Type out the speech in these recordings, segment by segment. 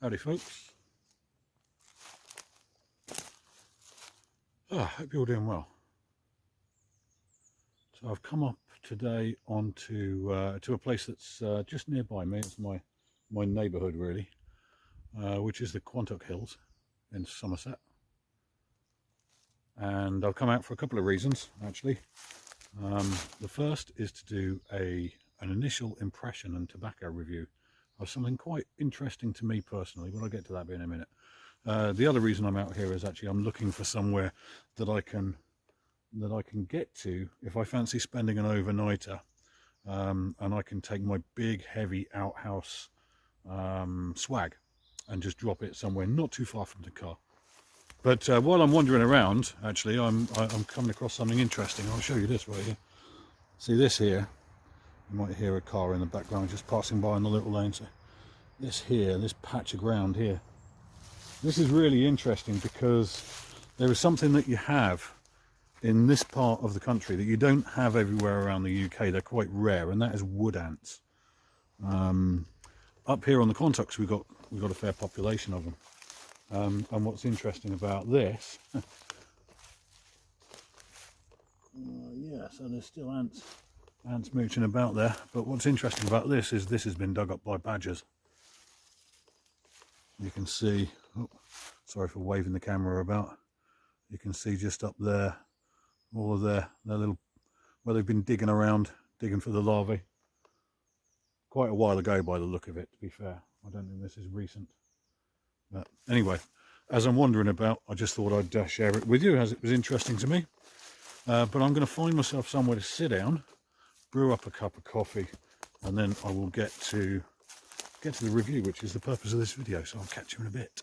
Howdy folks. Hope you're all doing well. So I've come up today onto to a place that's just nearby me. It's my neighbourhood really, which is the Quantock Hills in Somerset. And I've come out for a couple of reasons actually. The first is to do an initial impression and tobacco review of something quite interesting to me personally, but I'll get to that in a minute. The other reason I'm out here is actually I'm looking for somewhere that I can get to if I fancy spending an overnighter, and I can take my big heavy outhouse swag and just drop it somewhere not too far from the car. But while I'm wandering around, actually, I'm coming across something interesting. I'll show you this right here. See this here? You might hear a car in the background just passing by on the little lane. So this patch of ground here, this is really interesting because there is something that you have in this part of the country that you don't have everywhere around the UK. They're quite rare, and that is wood ants. Up here on the Quantocks, we've got a fair population of them. And what's interesting about this, yeah, so there's still ants mooching about there. But what's interesting about this is this has been dug up by badgers. You can see, oh, sorry for waving the camera about. You can see just up there, all of their little, where they've been digging around, digging for the larvae. Quite a while ago by the look of it, to be fair. I don't think this is recent. But anyway, as I'm wandering about, I just thought I'd share it with you as it was interesting to me. But I'm going to find myself somewhere to sit down, brew up a cup of coffee, and then I will get to the review, which is the purpose of this video. So I'll catch you in a bit.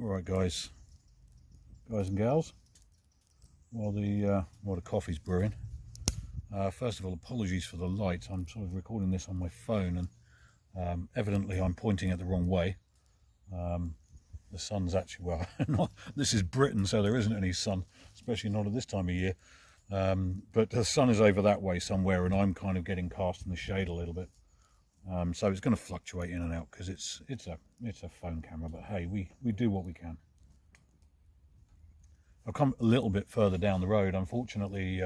Alright guys and gals, while the coffee's brewing, first of all, apologies for the light. I'm sort of recording this on my phone, and evidently I'm pointing it the wrong way. The sun's actually, well, this is Britain, so there isn't any sun, especially not at this time of year. But the sun is over that way somewhere, and I'm kind of getting cast in the shade a little bit. So it's going to fluctuate in and out because it's a phone camera. But hey, we do what we can. I've come a little bit further down the road. Unfortunately,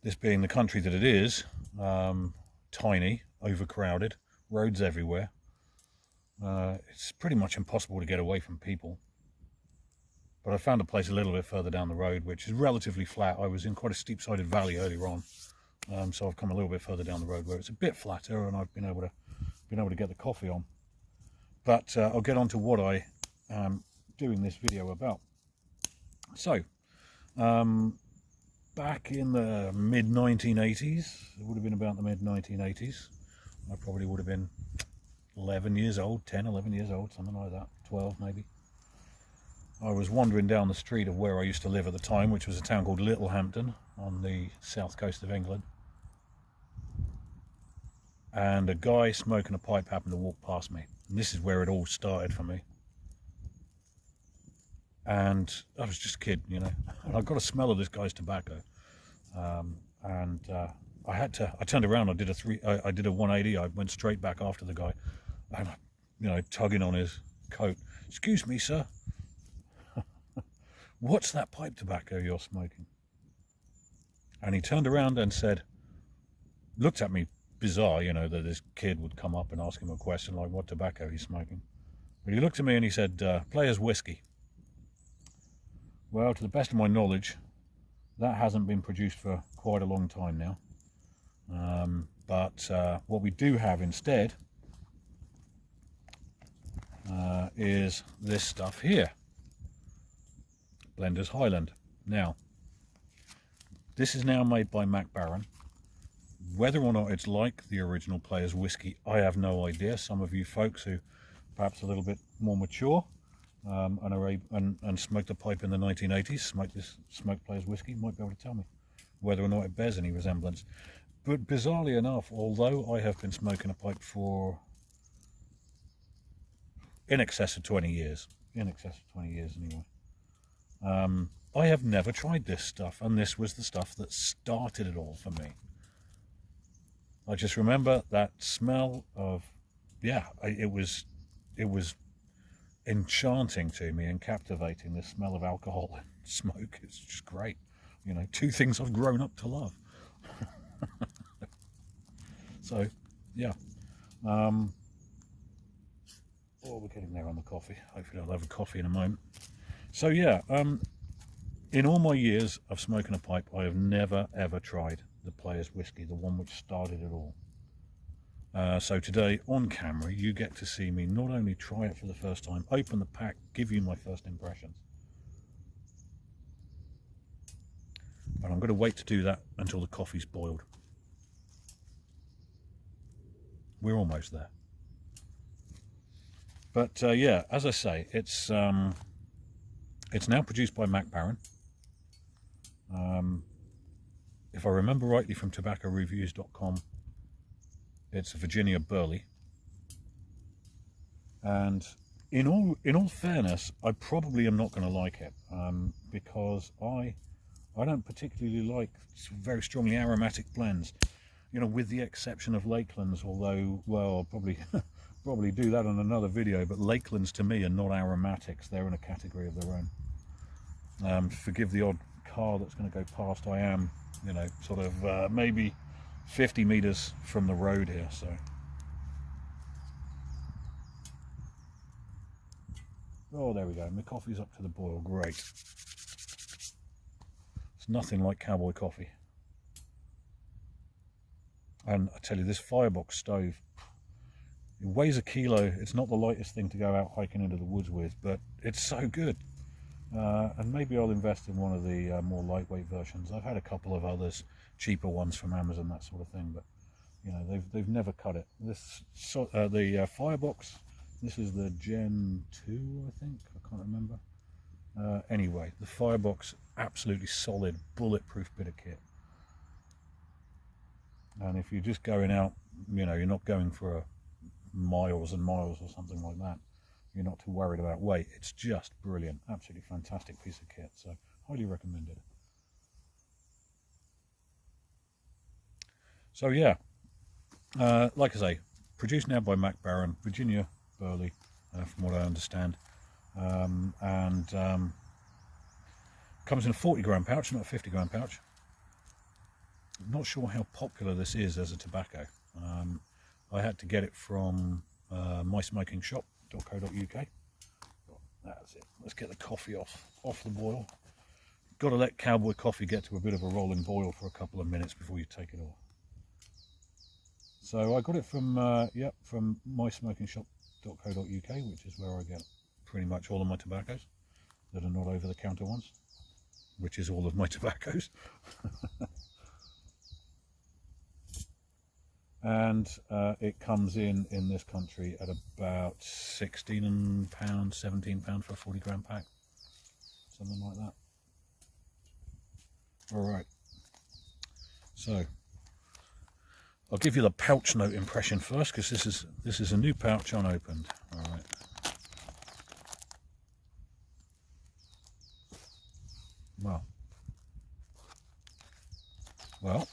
this being the country that it is, tiny, overcrowded, roads everywhere. It's pretty much impossible to get away from people. But I found a place a little bit further down the road, which is relatively flat. I was in quite a steep-sided valley earlier on, so I've come a little bit further down the road where it's a bit flatter, and I've been able to get the coffee on. But I'll get on to what I am doing this video about. So, back in the mid-1980s, it would have been about the mid-1980s, I probably would have been 11 years old, 10, 11 years old, something like that, 12 maybe. I was wandering down the street of where I used to live at the time, which was a town called Littlehampton on the south coast of England. And a guy smoking a pipe happened to walk past me. And this is where it all started for me. And I was just a kid, you know, and I got a smell of this guy's tobacco. I turned around, I did a 180, I went straight back after the guy, and, you know, tugging on his coat. "Excuse me, sir, what's that pipe tobacco you're smoking?" And he turned around and said, looked at me bizarre, you know, that this kid would come up and ask him a question like what tobacco he's smoking. But he looked at me and he said, "Player's whiskey." Well, to the best of my knowledge, that hasn't been produced for quite a long time now. But what we do have instead is this stuff here, Blender's Highland. Now, this is now made by Mac Baren. Whether or not it's like the original Player's whiskey, I have no idea. Some of you folks who perhaps a little bit more mature and smoked a pipe in the 1980s, smoked Player's whiskey, might be able to tell me whether or not it bears any resemblance. But bizarrely enough, although I have been smoking a pipe for in excess of 20 years anyway, I have never tried this stuff, and this was the stuff that started it all for me. I just remember that smell of, it was enchanting to me and captivating. The smell of alcohol and smoke. It's just great, you know, two things I've grown up to love. So yeah, we're getting there on the coffee. Hopefully I'll have a coffee in a moment. So yeah, in all my years of smoking a pipe, I have never ever tried the Player's whiskey, the one which started it all. So today on camera you get to see me not only try it for the first time, open the pack, give you my first impressions. But I'm going to wait to do that until the coffee's boiled. We're almost there. But yeah, as I say, it's now produced by Mac Baren. If I remember rightly from tobaccoreviews.com, it's a Virginia Burley. And in all fairness, I probably am not going to like it, because I don't particularly like very strongly aromatic blends, you know, with the exception of Lakelands, although, well, I'll probably do that on another video, but Lakelands to me are not aromatics, they're in a category of their own. Forgive the odd car that's going to go past. I am, you know, sort of maybe 50 meters from the road here, so. Oh, there we go, my coffee's up to the boil, great. It's nothing like cowboy coffee. And I tell you, this firebox stove, it weighs a kilo. It's not the lightest thing to go out hiking into the woods with, but it's so good. And maybe I'll invest in one of the more lightweight versions. I've had a couple of others, cheaper ones from Amazon, that sort of thing, but you know, they've never cut it. The firebox This is the Gen 2, I think. I can't remember. Anyway, the Firebox, absolutely solid, bulletproof bit of kit. And if you're just going out, you know, you're not going for miles and miles or something like that, you're not too worried about weight. It's just brilliant, absolutely fantastic piece of kit. So highly recommended. So yeah, like I say, produced now by Mac Baren, Virginia Burley, from what I understand, and comes in a 40-gram pouch, not a 50-gram pouch. I'm not sure how popular this is as a tobacco. I had to get it from mysmokingshop.co.uk. That's it. Let's get the coffee off the boil. Got to let Cowboy Coffee get to a bit of a rolling boil for a couple of minutes before you take it off. So I got it from from mysmokingshop.co.uk, which is where I get pretty much all of my tobaccos that are not over-the-counter ones, which is all of my tobaccos. And it comes in this country at about £16, £17 for a 40-gram pack, something like that. All right, so I'll give you the pouch note impression first, because this is a new pouch unopened. All right. Well.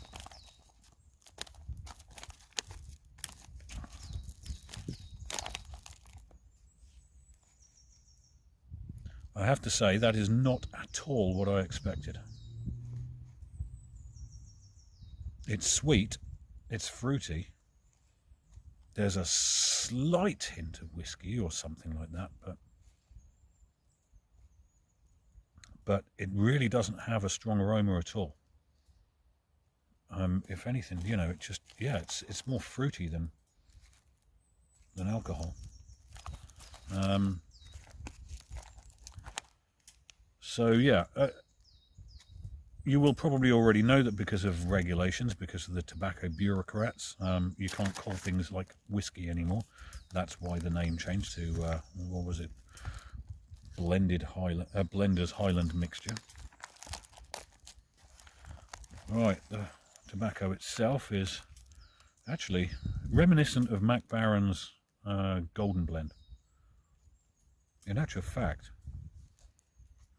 I have to say that is not at all what I expected. It's sweet, it's fruity, there's a slight hint of whiskey or something like that, but it really doesn't have a strong aroma at all. If anything, you know, it just, yeah, it's more fruity than alcohol. So yeah, you will probably already know that because of regulations, because of the tobacco bureaucrats, you can't call things like whiskey anymore. That's why the name changed to, what was it? Blender's Highland Mixture. Right, the tobacco itself is actually reminiscent of Mac Baren's Golden Blend. In actual fact,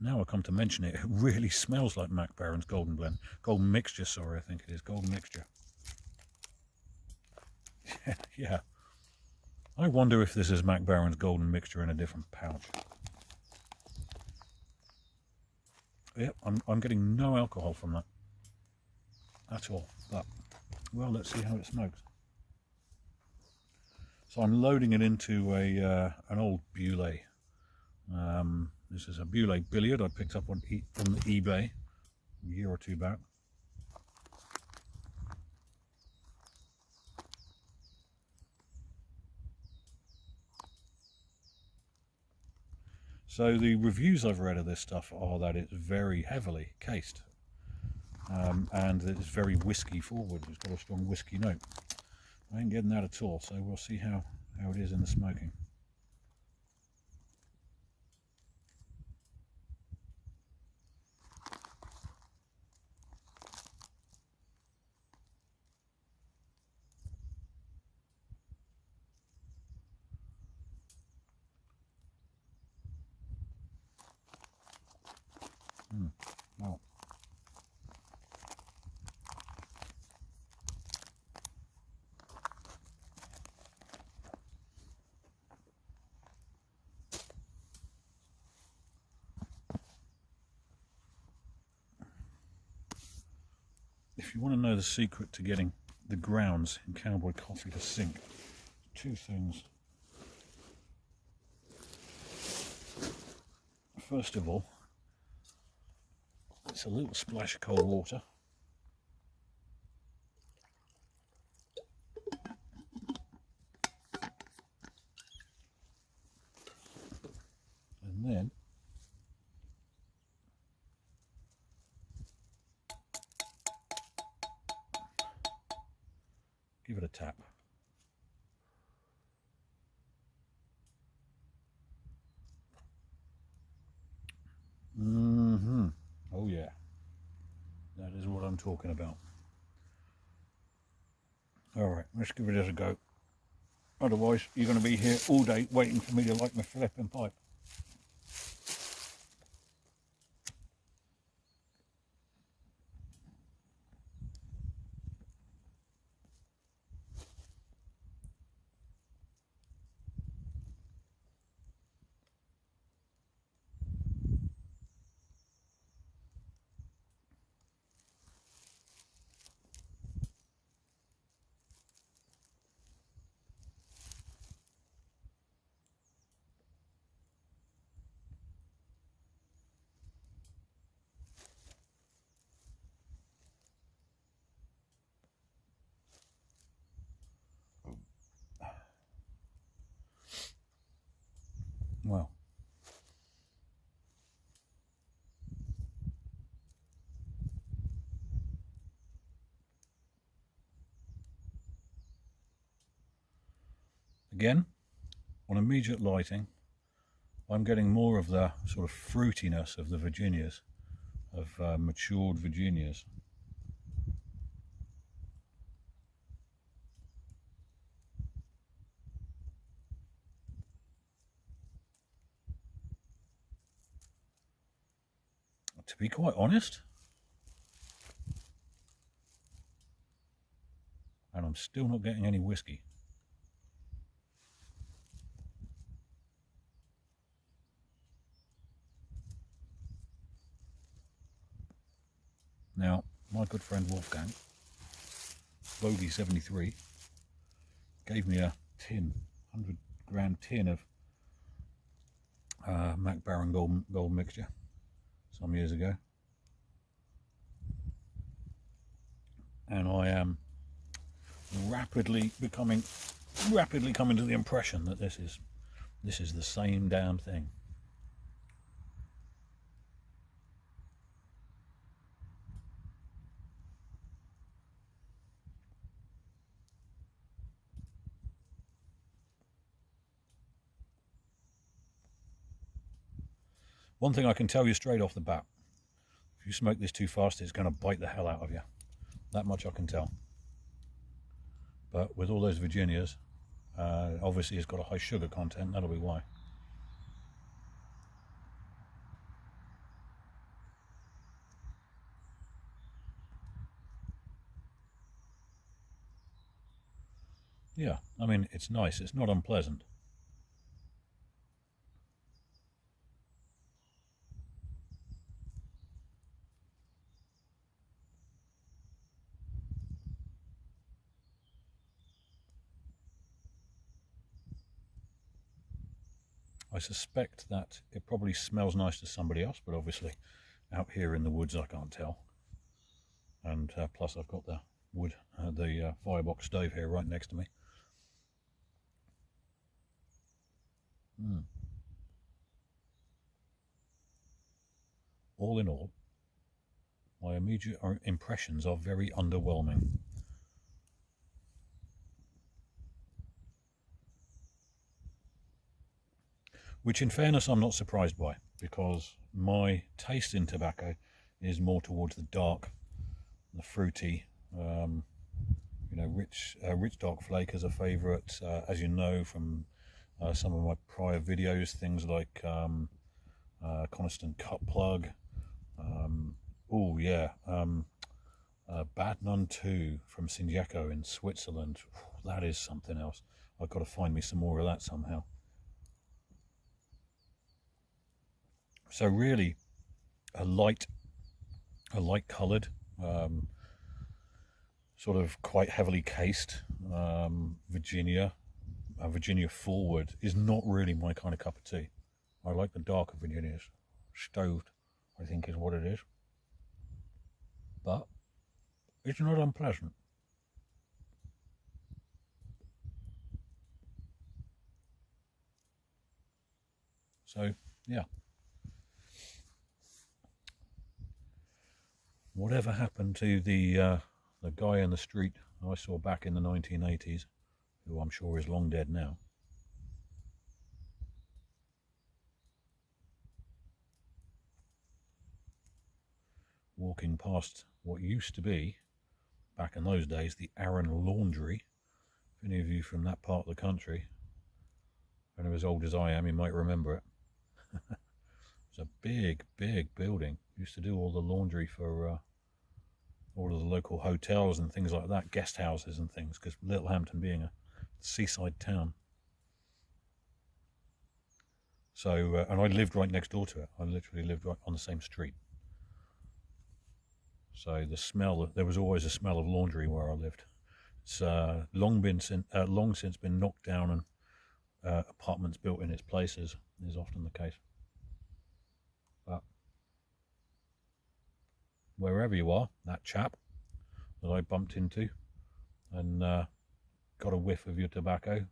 now I come to mention it, it really smells like Mac Baren's Golden Blend. Golden Mixture, sorry, I think it is. Golden Mixture. Yeah. I wonder if this is Mac Baren's Golden Mixture in a different pouch. Yep, I'm getting no alcohol from that at all. But, well, let's see how it smokes. So I'm loading it into an old Beaulieu. This is a Beaulieu Billiard I picked up on from eBay a year or two back. So the reviews I've read of this stuff are that it's very heavily cased, and that it's very whiskey forward. It's got a strong whiskey note. I ain't getting that at all, so we'll see how it is in the smoking. Wow. If you want to know the secret to getting the grounds in Cowboy Coffee to sink, two things. First of all, it's a little splash of cold water. And then give it a tap. talking about. Alright, let's give it a go. Otherwise, you're going to be here all day waiting for me to light my flipping pipe. Well, again, on immediate lighting, I'm getting more of the sort of fruitiness of the Virginias, of matured Virginias. To be quite honest, and I'm still not getting any whiskey. Now, my good friend Wolfgang, Bogey 73, gave me a 100-gram tin of Mac Baren gold mixture some years ago, and I am rapidly coming to the impression that this is the same damn thing. One thing I can tell you straight off the bat, if you smoke this too fast, it's going to bite the hell out of you. That much I can tell. But with all those Virginias, obviously it's got a high sugar content, that'll be why. Yeah, I mean, it's nice, it's not unpleasant. I suspect that it probably smells nice to somebody else, but obviously out here in the woods I can't tell. And plus I've got the wood, the firebox stove here right next to me. All in all, my immediate impressions are very underwhelming. Which in fairness I'm not surprised by, because my taste in tobacco is more towards the dark, the fruity, rich dark flake as a favourite, as you know from some of my prior videos, things like Coniston Cut Plug, Bad Nun 2 from Sinjaco in Switzerland. That is something else. I've got to find me some more of that somehow. So really, a light coloured, sort of quite heavily cased Virginia forward is not really my kind of cup of tea. I like the darker Virginias. Stoved, I think, is what it is. But it's not unpleasant. So, yeah. Whatever happened to the guy in the street I saw back in the 1980s, who I'm sure is long dead now? walking past what used to be, back in those days, the Arran Laundry. If any of you from that part of the country, and are as old as I am, you might remember it. It's a big, big building. Used to do all the laundry for all of the local hotels and things like that, guest houses and things, because Littlehampton being a seaside town. So, and I lived right next door to it. I literally lived right on the same street. So the smell, there was always a smell of laundry where I lived. It's long since been knocked down and apartments built in its places, is often the case. But wherever you are, that chap that I bumped into and got a whiff of your tobacco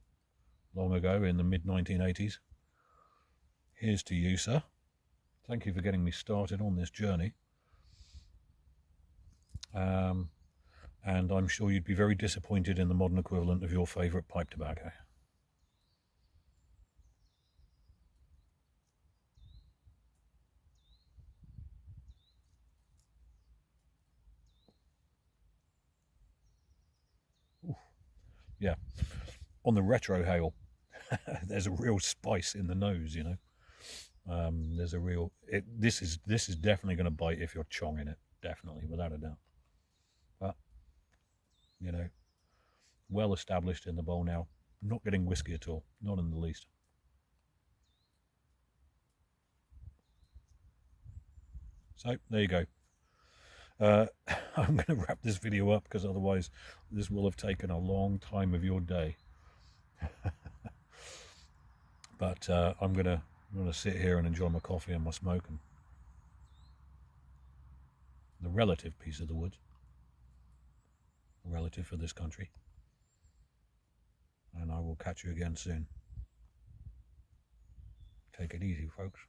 long ago in the mid-1980s, here's to you, sir. Thank you for getting me started on this journey. And I'm sure you'd be very disappointed in the modern equivalent of your favourite pipe tobacco. Oof. Yeah, on the retrohale, there's a real spice in the nose, you know. There's a real. This is definitely going to bite if you're chonging it, definitely, without a doubt. But you know, well established in the bowl now. Not getting whiskey at all, not in the least. So there you go. I'm going to wrap this video up because otherwise this will have taken a long time of your day. But I'm going to sit here and enjoy my coffee and my smoke and the relative piece of the woods. Relative for this country. And I will catch you again soon. Take it easy, folks.